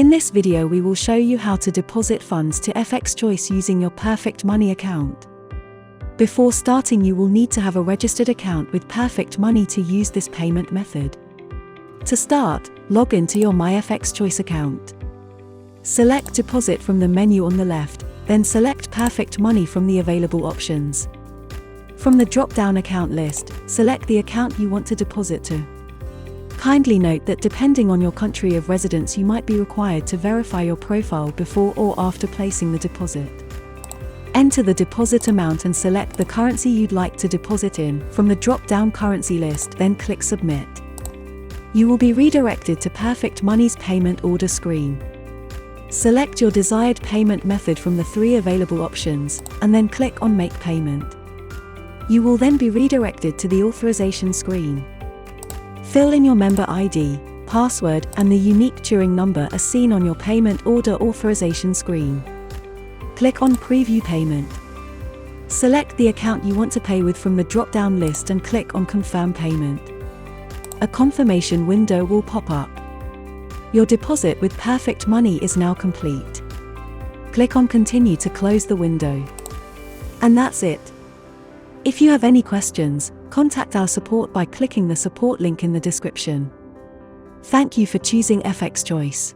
In this video we will show you how to deposit funds to FXChoice using your Perfect Money account. Before starting, you will need to have a registered account with Perfect Money to use this payment method. To start, log into your MyFXChoice account. Select Deposit from the menu on the left, then select Perfect Money from the available options. From the drop-down account list, select the account you want to deposit to. Kindly note that depending on your country of residence, you might be required to verify your profile before or after placing the deposit. Enter the deposit amount and select the currency you'd like to deposit in from the drop-down currency list, then click Submit. You will be redirected to Perfect Money's payment order screen. Select your desired payment method from the 3 available options, and then click on Make Payment. You will then be redirected to the authorization screen. Fill in your member ID, password, and the unique Turing number as seen on your payment order authorization screen. Click on Preview Payment. Select the account you want to pay with from the drop-down list and click on Confirm Payment. A confirmation window will pop up. Your deposit with Perfect Money is now complete. Click on Continue to close the window. And that's it. If you have any questions, contact our support by clicking the support link in the description. Thank you for choosing FXChoice.